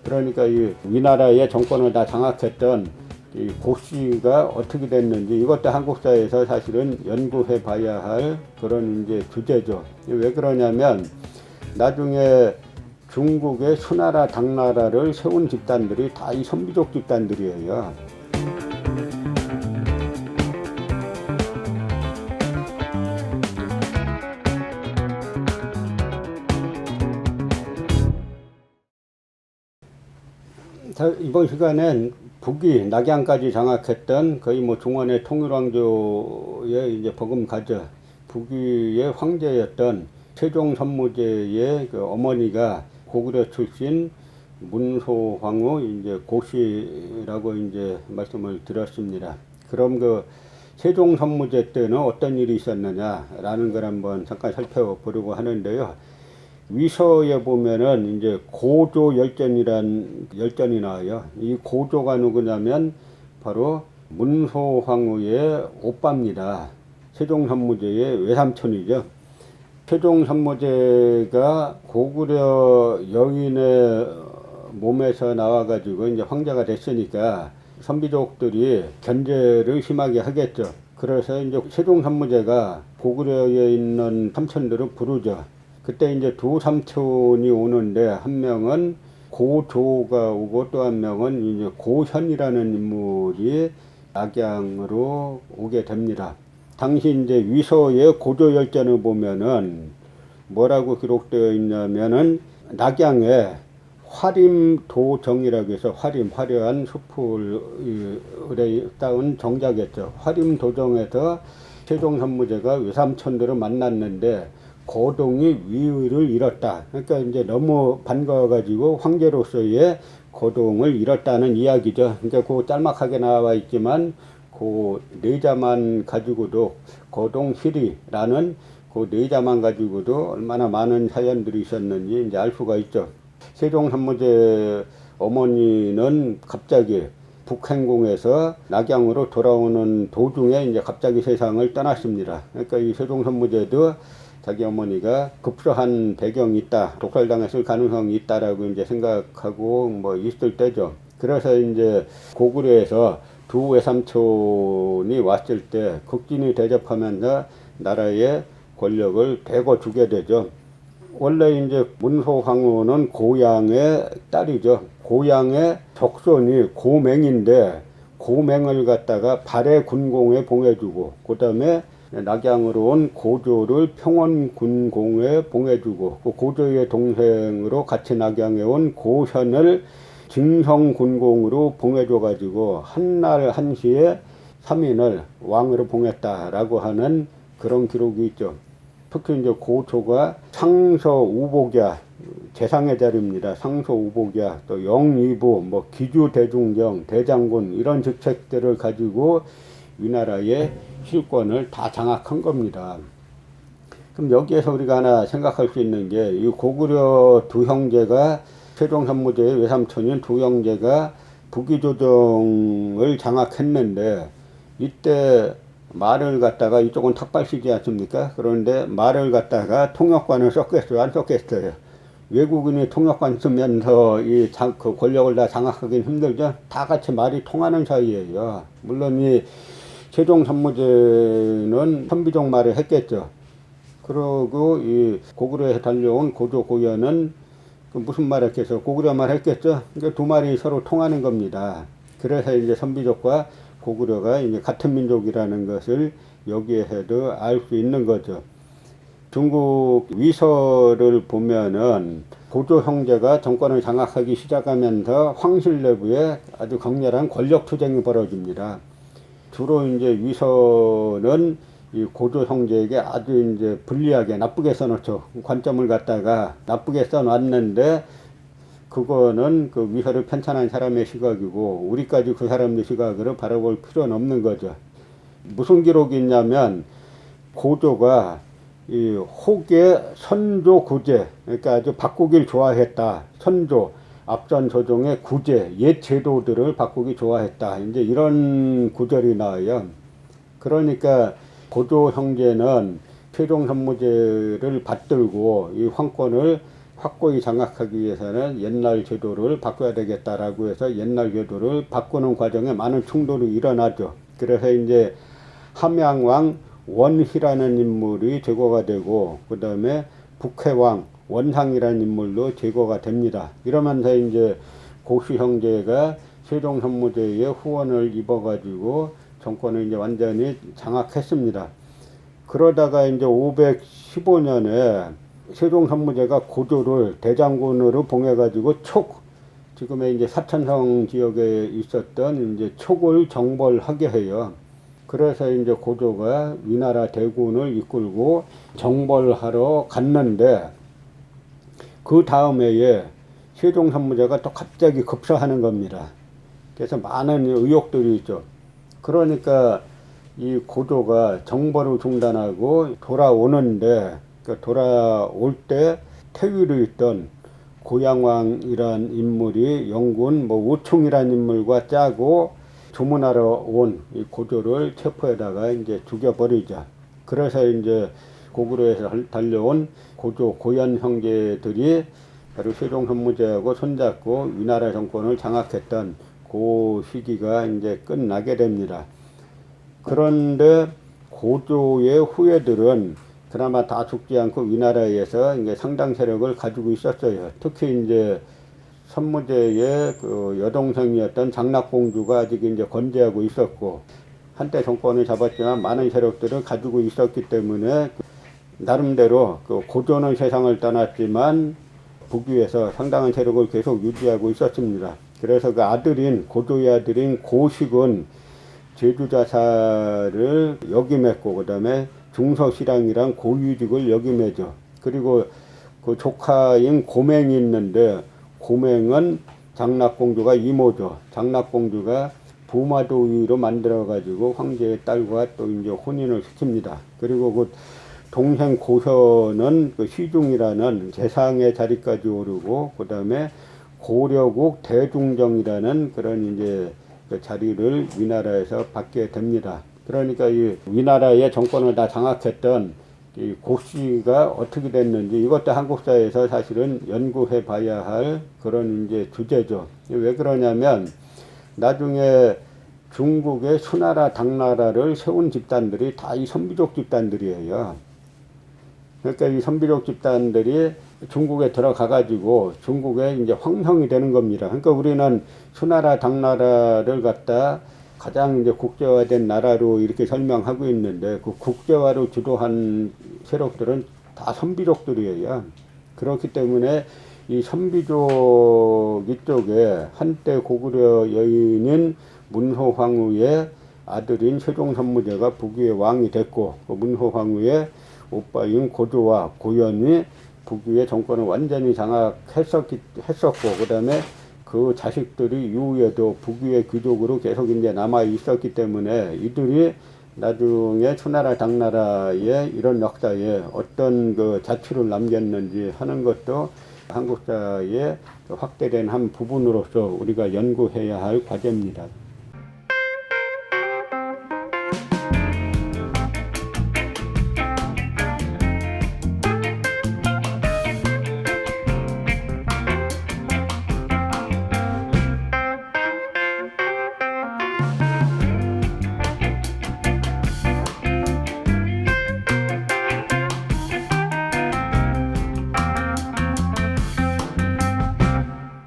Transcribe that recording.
그러니까 이 위나라의 정권을 다 장악했던 이 고씨가 어떻게 됐는지 이것도 한국사에서 사실은 연구해 봐야 할 그런 이제 주제죠. 왜 그러냐면 나중에 중국의 수나라, 당나라를 세운 집단들이 다 이 선비족 집단들이에요. 이번 시간엔 북위 낙양까지 장악했던 거의 뭐 중원의 통일왕조의 이제 버금가져 북위의 황제였던 세종 선무제의 그 어머니가 고구려 출신 문소황후 이제 고씨라고 이제 말씀을 드렸습니다. 그럼 그 세종 선무제 때는 어떤 일이 있었느냐라는 걸 한번 잠깐 살펴보려고 하는데요. 위서에 보면은 이제 고조 열전이란 열전이 나와요. 이 고조가 누구냐면 바로 문소황후의 오빠입니다. 세종 선무제의 외삼촌이죠. 세종 선무제가 고구려 여인의 몸에서 나와가지고 이제 황제가 됐으니까 선비족들이 견제를 심하게 하겠죠. 그래서 이제 세종 선무제가 고구려에 있는 삼촌들을 부르죠. 그때 이제 두 삼촌이 오는데 한 명은 고조가 오고 또 한 명은 이제 고현이라는 인물이 낙양으로 오게 됩니다. 당시 이제 위서의 고조열전을 보면은 뭐라고 기록되어 있냐면은 낙양에 화림도정이라고 해서 화려한 숲을 쌓은 정자겠죠. 화림도정에서 세종 선무제가 외삼촌들을 만났는데 고동이 위의를 잃었다. 그러니까 이제 너무 반가워가지고 황제로서의 고동을 잃었다는 이야기죠. 그러니까 그 짤막하게 나와 있지만 그 내자만 가지고도 고동희리라는 그 내자만 가지고도 얼마나 많은 사연들이 있었는지 이제 알 수가 있죠. 세종 선무제 어머니는 갑자기 북행궁에서 낙양으로 돌아오는 도중에 이제 갑자기 세상을 떠났습니다. 그러니까 이 세종 선무제도 자기 어머니가 급소한 배경이 있다, 독살당했을 가능성이 있다라고 이제 생각하고 뭐 있을 때죠. 그래서 이제 고구려에서 두 외삼촌이 왔을 때 극진히 대접하면서 나라의 권력을 대거 주게 되죠. 원래 이제 문소황후는 고양의 딸이죠. 고양의 적손이 고맹인데 고맹을 갖다가 발해 군공에 봉해주고 그 다음에 낙양으로 온 고조를 평원군공에 봉해주고 그 고조의 동생으로 같이 낙양에 온 고현을 징성군공으로 봉해줘가지고 한날 한시에 3인을 왕으로 봉했다라고 하는 그런 기록이 있죠. 특히 이제 고조가 상서우복야 재상의 자리입니다. 상서우복야 또 영의부 뭐 기주대중정 대장군 이런 직책들을 가지고 위나라의 실권을 다 장악한 겁니다. 그럼 여기에서 우리가 하나 생각할 수 있는 게 이 고구려 두 형제가 세종 선무제의 외삼촌인 두 형제가 북위조정을 장악했는데 이때 말을 갖다가 이쪽은 탁발시지 않습니까? 그런데 말을 갖다가 통역관을 썼겠어요? 안 썼겠어요? 외국인이 통역관 쓰면서 그 권력을 다 장악하기는 힘들죠? 다 같이 말이 통하는 사이예요. 물론 이 세종 선무제는 선비족 말을 했겠죠. 그리고 이 고구려에서 달려온 고조 고현은 그 무슨 말 했겠어? 고구려 말 했겠죠. 그러니까 두 말이 서로 통하는 겁니다. 그래서 이제 선비족과 고구려가 이제 같은 민족이라는 것을 여기에서도 알 수 있는 거죠. 중국 위서를 보면은 고조 형제가 정권을 장악하기 시작하면서 황실 내부에 아주 격렬한 권력 투쟁이 벌어집니다. 주로 이제 위서는 이 고조 형제에게 아주 이제 불리하게 나쁘게 써놓죠. 관점을 갖다가 나쁘게 써놨는데 그거는 그 위서를 편찬한 사람의 시각이고 우리까지 그 사람의 시각으로 바라볼 필요는 없는 거죠. 무슨 기록이 있냐면 고조가 이 혹의 선조 구제, 그러니까 아주 바꾸길 좋아했다. 선조, 앞선 조정의 구제, 옛 제도들을 바꾸기 좋아했다. 이제 이런 구절이 나와요. 그러니까 고조 형제는 세종 선무제를 받들고 이 황권을 확고히 장악하기 위해서는 옛날 제도를 바꿔야 되겠다라고 해서 옛날 제도를 바꾸는 과정에 많은 충돌이 일어나죠. 그래서 이제 함양왕 원희라는 인물이 제거가 되고, 그 다음에 북해왕 원상이라는 인물로 제거가 됩니다. 이러면서 이제 고씨 형제가 세종 선무제의 후원을 입어가지고 정권을 이제 완전히 장악했습니다. 그러다가 이제 515년에 세종 선무제가 고조를 대장군으로 봉해가지고 지금의 이제 사천성 지역에 있었던 이제 촉을 정벌하게 해요. 그래서 이제 고조가 위나라 대군을 이끌고 정벌하러 갔는데, 그 다음 해에 세종 선무제가 또 갑자기 급사하는 겁니다. 그래서 많은 의혹들이 있죠. 그러니까 이 고조가 정벌을 중단하고 돌아오는데, 돌아올 때 태위로 있던 고양왕이란 인물이 영군 우총이란 인물과 짜고 조문하러 온 이 고조를 체포해다가 이제 죽여버리자. 그래서 이제 고구려에서 달려온 고조 고연 형제들이 바로 세종 선무제하고 손잡고 위나라 정권을 장악했던 그 시기가 이제 끝나게 됩니다. 그런데 고조의 후예들은 그나마 다 죽지 않고 위나라에서 이제 상당 세력을 가지고 있었어요. 특히 이제 선무제의 그 여동생이었던 장락공주가 아직 이제 건재하고 있었고, 한때 정권을 잡았지만 많은 세력들을 가지고 있었기 때문에 나름대로 그 고조는 세상을 떠났지만 북위에서 상당한 세력을 계속 유지하고 있었습니다. 그래서 그 아들인 고조의 아들인 고식은 제주자사를 역임했고, 그 다음에 중서실랑이랑 고유직을 역임해죠. 그리고 그 조카인 고맹이 있는데, 고맹은 장락공주가 이모죠. 장락공주가 부마도위로 만들어가지고 황제의 딸과 또 이제 혼인을 시킵니다. 그리고 그 동생 고현은 그 시중이라는 재상의 자리까지 오르고, 그 다음에 고려국 대중정이라는 그런 이제 그 자리를 위나라에서 받게 됩니다. 그러니까 이 위나라의 정권을 다 장악했던 이 고씨가 어떻게 됐는지 이것도 한국사에서 사실은 연구해 봐야 할 그런 이제 주제죠. 왜 그러냐면 나중에 중국의 수나라 당나라를 세운 집단들이 다 이 선비족 집단들이에요. 그러니까 이 선비족 집단들이 중국에 들어가 가지고 중국의 이제 황성이 되는 겁니다. 그러니까 우리는 수나라 당나라를 갖다 가장 이제 국제화된 나라로 이렇게 설명하고 있는데, 그 국제화를 주도한 세력들은 다 선비족들이에요. 그렇기 때문에 이 선비족 이쪽에 한때 고구려 여인인 문호황후의 아들인 세종 선무제가 북위의 왕이 됐고, 그 문호황후의 오빠인 고조와 고연이 북위의 정권을 완전히 장악했었고, 그 다음에 그 자식들이 이후에도 북위의 귀족으로 계속 이제 남아 있었기 때문에 이들이 나중에 수나라 당나라의 이런 역사에 어떤 그 자취를 남겼는지 하는 것도 한국사의 확대된 한 부분으로서 우리가 연구해야 할 과제입니다.